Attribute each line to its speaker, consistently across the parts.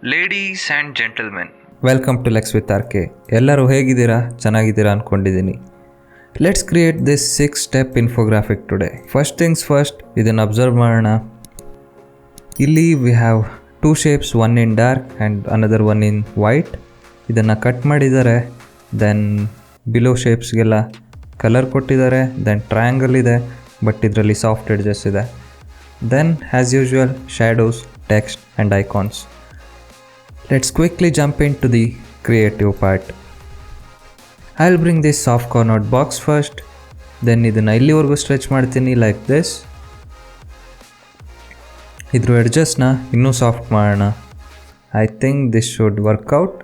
Speaker 1: Ladies and gentlemen,
Speaker 2: welcome to Lex with R K. ಎಲ್ಲರೂ ಹೇಗಿದ್ದೀರಾ? ಚೆನ್ನಾಗಿದ್ದೀರಾ ಅಂದ್ಕೊಂಡಿದ್ದೀನಿ. Let's create this 6 step infographic today. First things first, ಇದನ್ನು observe ಮಾಡೋಣ. ಇಲ್ಲಿ we have 2 shapes, one in dark and another one in white. ಇದನ್ನು cut ಮಾಡಿದ್ದಾರೆ. Then below ಶೇಪ್ಸ್ಗೆಲ್ಲ ಕಲರ್ ಕೊಟ್ಟಿದ್ದಾರೆ. ದೆನ್ ಟ್ರಯಾಂಗಲ್ ಇದೆ, ಬಟ್ ಇದರಲ್ಲಿ ಸಾಫ್ಟ್ ಎಡ್ಜಸ್ ಇದೆ. Then as usual shadows, text and icons. Let's quickly jump into the creative part. I'll bring this soft cornered box first. Then ಇದನ್ನು ಇಲ್ಲಿವರೆಗೂ stretch ಮಾಡ್ತೀನಿ like this. ಇದ್ರ ಎಡ್ಜಸ್ನ ಇನ್ನೂ soft ಮಾಡೋಣ. I think this should work out.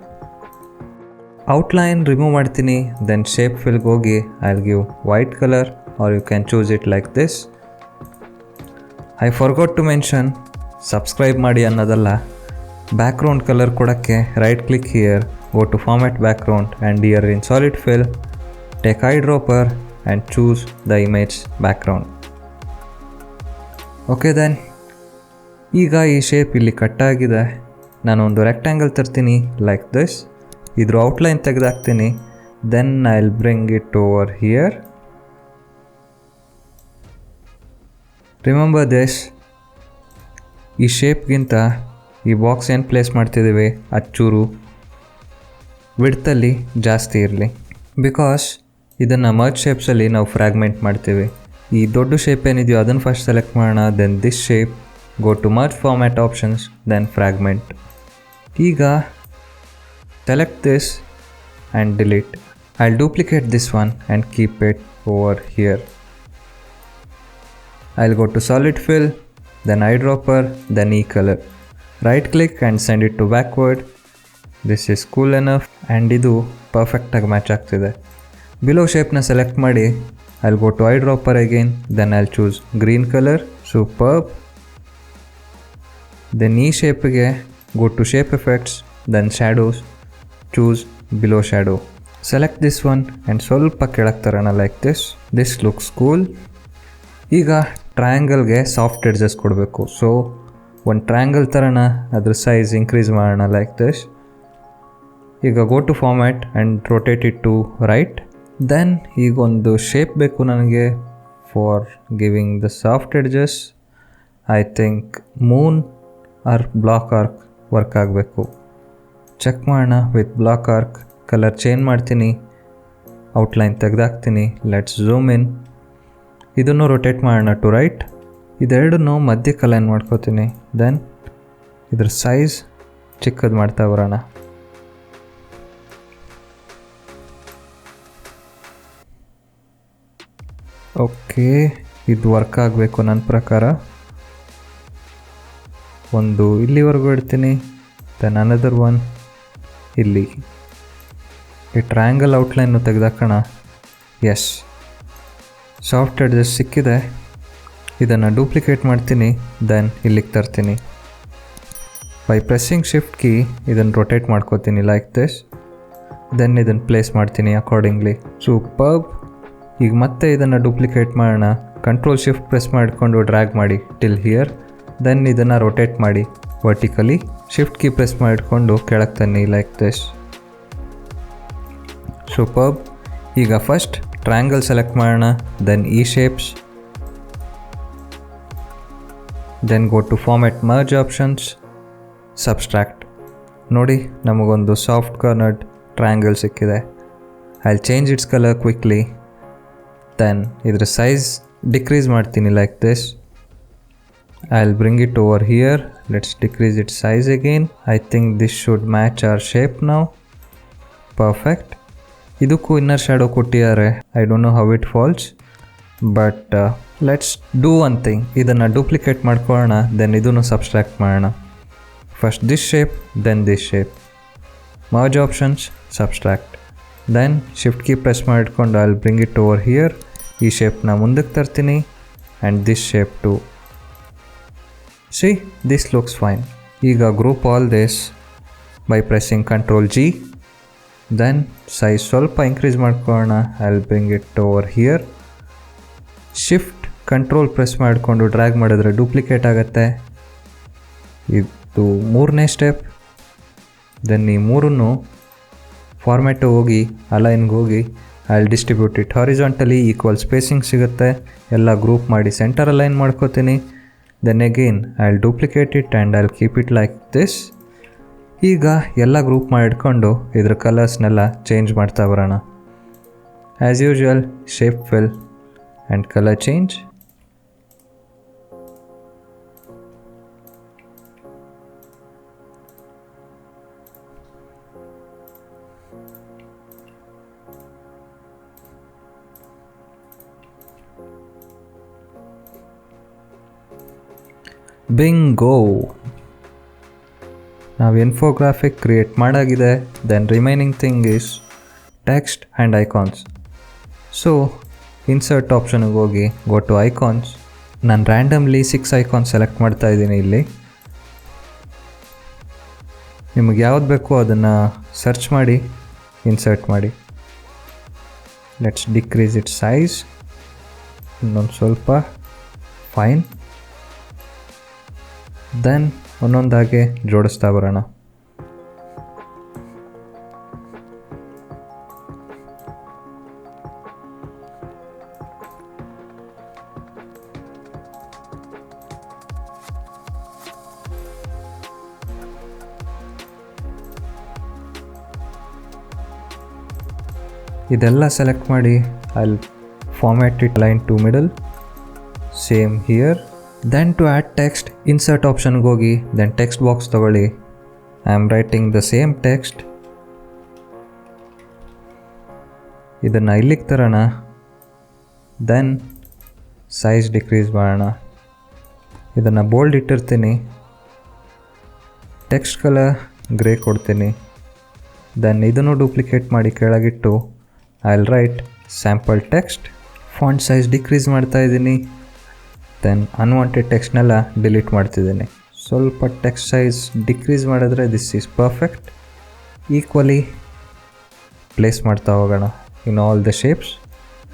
Speaker 2: Outline remove ಮಾಡ್ತೀನಿ. Then shape ಫಿಲ್ಗೆ ಹೋಗಿ I will give white colour or you can choose it like this. I forgot to mention, subscribe ಮಾಡಿ ಅನ್ನೋದಲ್ಲ, ಬ್ಯಾಕ್ಗ್ರೌಂಡ್ ಕಲರ್ ಕೊಡೋಕ್ಕೆ right click here, go to format background and here in solid fill take eye dropper and choose the image background. Okay, then ಈಗ ಈ shape ಇಲ್ಲಿ ಕಟ್ಟಾಗಿದೆ. ನಾನು ಒಂದು rectangle ತರ್ತೀನಿ ಲೈಕ್ ದಿಸ್. ಇದ್ರ ಔಟ್ಲೈನ್ ತೆಗೆದಾಕ್ತೀನಿ. Then I will bring it over here. Remember this, ಈ ಶೇಪ್ಗಿಂತ ಈ ಬಾಕ್ಸ್ ಏನು ಪ್ಲೇಸ್ ಮಾಡ್ತಿದ್ದೀವಿ ಅಚ್ಚೂರು ವಿಡ್ತಲ್ಲಿ ಜಾಸ್ತಿ ಇರಲಿ, ಬಿಕಾಸ್ ಇದನ್ನು ಮರ್ಜ್ ಶೇಪ್ಸಲ್ಲಿ ನಾವು ಫ್ರ್ಯಾಗ್ಮೆಂಟ್ ಮಾಡ್ತೀವಿ. ಈ ದೊಡ್ಡ ಶೇಪ್ ಏನಿದೆಯೋ ಅದನ್ನು ಫಸ್ಟ್ ಸೆಲೆಕ್ಟ್ ಮಾಡೋಣ. Then this shape, go to merge format options, then fragment. ಈಗ select this and delete. I will duplicate this one and keep it over here. I will go to solid fill, then eye dropper, then ಈ colour. Right click and send it to backward. This is cool enough and ಇದು ಪರ್ಫೆಕ್ಟಾಗಿ match ಆಗ್ತಿದೆ. Below ಶೇಪ್ನ select ಮಾಡಿ I will go to eye dropper again, then I will choose green colour. Superb. Then ಈ ಶೇಪಿಗೆ go to shape effects, then shadows, choose below shadow. Select this one and ಸ್ವಲ್ಪ ಕೆಳಗೆ ತರೋಣ like this. This looks cool. ಈಗ ಟ್ರಯಾಂಗಲ್ಗೆ soft edges ಕೊಡಬೇಕು. So ಒಂದು triangle ತರೋಣ, ಅದ್ರ ಸೈಜ್ ಇನ್ಕ್ರೀಸ್ ಮಾಡೋಣ ಲೈಕ್ ದಿಸ್. ಈಗ go to format and rotate it to right. Then ಈಗೊಂದು ಶೇಪ್ ಬೇಕು ನನಗೆ for giving the soft edges. I think moon R block arc work ಆಗಬೇಕು. ಚೆಕ್ ಮಾಡೋಣ with block arc. Colour change ಮಾಡ್ತೀನಿ, outline ತೆಗೆದಾಕ್ತೀನಿ. Let's zoom in. ಇದನ್ನು rotate ಮಾಡೋಣ to right. ಇದೆರಡನ್ನೂ ಮಧ್ಯಕ್ಕೆ ಅಲೈನ್ ಮಾಡ್ಕೋತೀನಿ. ದೆನ್ ಇದ್ರ ಸೈಜ್ ಚಿಕ್ಕದು ಮಾಡ್ತಾ ಬರೋಣ. ಓಕೆ, ಇದು ವರ್ಕ್ ಆಗಬೇಕು ನನ್ನ ಪ್ರಕಾರ. ಒಂದು ಇಲ್ಲಿವರೆಗೂ ಇಡ್ತೀನಿ, ದೆನ್ ಅನದರ್ ಒನ್ ಇಲ್ಲಿ. ಈ ಟ್ರಯಾಂಗಲ್ ಔಟ್ಲೈನ್ನು ತೆಗೆದಾಕೋಣ. ಎಸ್, ಸಾಫ್ಟ್ ಎಡ್ಜಸ್ ಸಿಕ್ಕಿದೆ. ಇದನ್ನು ಡೂಪ್ಲಿಕೇಟ್ ಮಾಡ್ತೀನಿ, ದೆನ್ ಇಲ್ಲಿಗೆ ತರ್ತೀನಿ. ಬೈ ಪ್ರೆಸ್ಸಿಂಗ್ ಶಿಫ್ಟ್ ಕೀ ಇದನ್ನು ರೊಟೇಟ್ ಮಾಡ್ಕೋತೀನಿ ಲೈಕ್ ದಿಸ್. ದೆನ್ ಇದನ್ನು ಪ್ಲೇಸ್ ಮಾಡ್ತೀನಿ ಅಕಾರ್ಡಿಂಗ್ಲಿ. ಸೂಪರ್ಬ್. ಈಗ ಮತ್ತೆ ಇದನ್ನು ಡೂಪ್ಲಿಕೇಟ್ ಮಾಡೋಣ. ಕಂಟ್ರೋಲ್ ಶಿಫ್ಟ್ ಪ್ರೆಸ್ ಮಾಡಿಕೊಂಡು ಡ್ರ್ಯಾಗ್ ಮಾಡಿ ಟಿಲ್ ಹಿಯರ್. ದೆನ್ ಇದನ್ನು ರೊಟೇಟ್ ಮಾಡಿ ವರ್ಟಿಕಲಿ. ಶಿಫ್ಟ್ ಕೀ ಪ್ರೆಸ್ ಮಾಡಿಕೊಂಡು ಕೆಳಗೆ ತನ್ನಿ ಲೈಕ್ ದಿಸ್. ಸೂಪರ್ಬ್. ಈಗ ಫಸ್ಟ್ ಟ್ರಯಾಂಗಲ್ ಸೆಲೆಕ್ಟ್ ಮಾಡೋಣ, ದೆನ್ ಈ shapes. Then go to format merge options, subtract. ನೋಡಿ, ನಮಗೊಂದು ಸಾಫ್ಟ್ ಕಾರ್ನರ್ಡ್ ಟ್ರಯಾಂಗಲ್ ಸಿಕ್ಕಿದೆ. I will change its colour quickly. Then ಇದರ ಸೈಜ್ ಡಿಕ್ರೀಸ್ ಮಾಡ್ತೀನಿ like this. I will bring it over here. Let's decrease it size again. I think this should match our shape now. Perfect. ಇದಕ್ಕೂ inner shadow ಕೊಟ್ಟಿದ್ದಾರೆ. I don't know how it falls, but let's do one thing. ಇದನ್ನು duplicate ಮಾಡ್ಕೊಳ್ಳೋಣ, then ಇದನ್ನು subtract ಮಾಡೋಣ. First this shape, then this shape. Merge options, subtract. Then shift key press ಮಾಡಿಟ್ಕೊಂಡು I will bring it over here. ಈ ಶೇಪ್ನ ಮುಂದಕ್ಕೆ ತರ್ತೀನಿ and this shape too. See, this looks fine. ಈಗ group all this by pressing control G. Then size ಸ್ವಲ್ಪ increase ಮಾಡ್ಕೊಳ್ಳೋಣ. I will bring it over here. Shift control press ಮಾಡಿಕೊಂಡು drag ಮಾಡಿದ್ರೆ duplicate ಆಗುತ್ತೆ. ಇದು ಮೂರನೇ ಸ್ಟೆಪ್. ದೆನ್ ಈ ಮೂರನ್ನು ಫಾರ್ಮ್ಯಾಟು ಹೋಗಿ ಅಲೈನ್ಗೆ ಹೋಗಿ I distribute it horizontally equal spacing ಸಿಗುತ್ತೆ. ಎಲ್ಲ ಗ್ರೂಪ್ ಮಾಡಿ ಸೆಂಟರ್ ಅಲೈನ್ ಮಾಡ್ಕೋತೀನಿ. Then again I duplicate it and I keep it like this. ಈಗ ಎಲ್ಲ ಗ್ರೂಪ್ ಮಾಡಿ ಇಟ್ಕೊಂಡು ಇದ್ರ ಕಲರ್ಸ್ನೆಲ್ಲ ಚೇಂಜ್ ಮಾಡ್ತಾ ಬರೋಣ. As usual shape fill and colour change. Bingo, ನಾವು ಇನ್ಫೋಗ್ರಾಫಿಕ್ ಕ್ರಿಯೇಟ್ ಮಾಡಾಗಿದೆ. Then remaining thing is text and icons. So insert ಆಪ್ಷನ್ಗೆ ಹೋಗಿ ಗೋ ಟು ಐಕಾನ್ಸ್. ನಾನು ರ್ಯಾಂಡಮ್ಲಿ 6 ಐಕಾನ್ಸ್ ಸೆಲೆಕ್ಟ್ ಮಾಡ್ತಾ ಇದ್ದೀನಿ. ಇಲ್ಲಿ ನಿಮಗೆ ಯಾವ್ದು ಬೇಕೋ ಅದನ್ನು ಸರ್ಚ್ ಮಾಡಿ ಇನ್ಸರ್ಟ್ ಮಾಡಿ. ಲೆಟ್ಸ್ ಡಿಕ್ರೀಸ್ ಇಟ್ ಸೈಜ್ ಇನ್ನೊಂದು ಸ್ವಲ್ಪ. ಫೈನ್. ದೆನ್ ಒಂದೊಂದಾಗೆ ಜೋಡಿಸ್ತಾ ಬರೋಣ. ಇದೆಲ್ಲ ಸೆಲೆಕ್ಟ್ ಮಾಡಿ I format it line to middle. Same here. Then to add text insert ಆಪ್ಷನ್ಗೆ ಹೋಗಿ ದೆನ್ ಟೆಕ್ಸ್ಟ್ ಬಾಕ್ಸ್ ತೊಗೊಳ್ಳಿ. I am writing the same text. ಇದನ್ನು ಇಲ್ಲಿಗೆ ತರೋಣ. ದೆನ್ ಸೈಜ್ ಡಿಕ್ರೀಸ್ ಮಾಡೋಣ. ಇದನ್ನು ಬೋಲ್ಡ್ ಇಟ್ಟಿರ್ತೀನಿ. ಟೆಕ್ಸ್ಟ್ ಕಲರ್ ಗ್ರೇ ಕೊಡ್ತೀನಿ. ದೆನ್ ಇದನ್ನು ಡೂಪ್ಲಿಕೇಟ್ ಮಾಡಿ ಕೆಳಗಿಟ್ಟು I will write sample text. Font size decrease ಮಾಡ್ತಾ ಇದ್ದೀನಿ. ದೆನ್ ಅನ್ವಾಂಟೆಡ್ ಟೆಕ್ಸ್ಟ್ನೆಲ್ಲ ಡಿಲೀಟ್ ಮಾಡ್ತಿದ್ದೀನಿ. ಸ್ವಲ್ಪ ಟೆಕ್ಸ್ಟ್ ಸೈಜ್ ಡಿಕ್ರೀಸ್ ಮಾಡಿದ್ರೆ this is perfect. Equally place ಮಾಡ್ತಾ ಹೋಗೋಣ in all the shapes.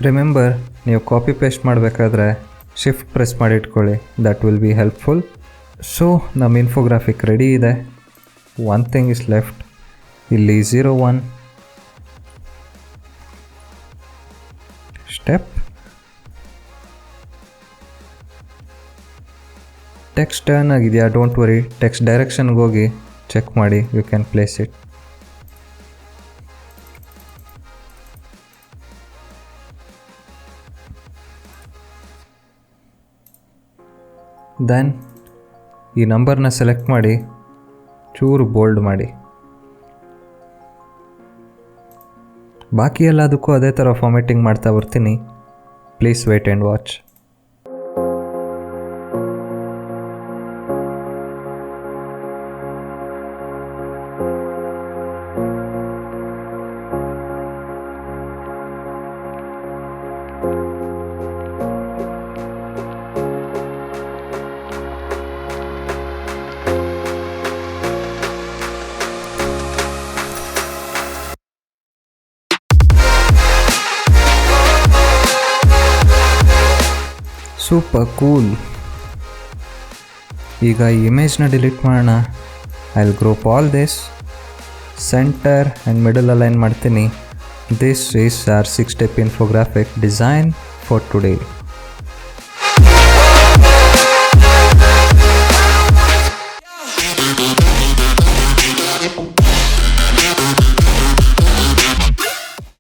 Speaker 2: Remember, ನೀವು ಕಾಪಿ ಪೇಸ್ಟ್ ಮಾಡಬೇಕಾದ್ರೆ ಶಿಫ್ಟ್ ಪ್ರೆಸ್ ಮಾಡಿ ಇಟ್ಕೊಳ್ಳಿ. That will be helpful. So ನಮ್ಮ ಇನ್ಫೋಗ್ರಾಫಿಕ್ ರೆಡಿ ಇದೆ. One thing is left. ಇಲ್ಲಿ 01 ಸ್ಟೆಪ್. ಟೆಕ್ಸ್ಟ್ ಟರ್ನ್ ಆಗಿದೆಯಾ? Don't worry. ಟೆಕ್ಸ್ಟ್ ಡೈರೆಕ್ಷನ್ಗೆ ಹೋಗಿ ಚೆಕ್ ಮಾಡಿ. You can place it. Then ಈ ನಂಬರ್ನ ಸೆಲೆಕ್ಟ್ ಮಾಡಿ ಚೂರು ಬೋಲ್ಡ್ ಮಾಡಿ. ಬಾಕಿ ಎಲ್ಲದಕ್ಕೂ ಅದೇ ಥರ ಫಾರ್ಮ್ಯಾಟಿಂಗ್ ಮಾಡ್ತಾ ಬರ್ತೀನಿ. Please wait and watch. Super cool. ಈಗ ಈ ಇಮೇಜ್ನ ಡಿಲೀಟ್ ಮಾಡೋಣ. I will group all this. Centre and middle align ಮಾಡ್ತೀನಿ. This is our 6 step infographic design for today.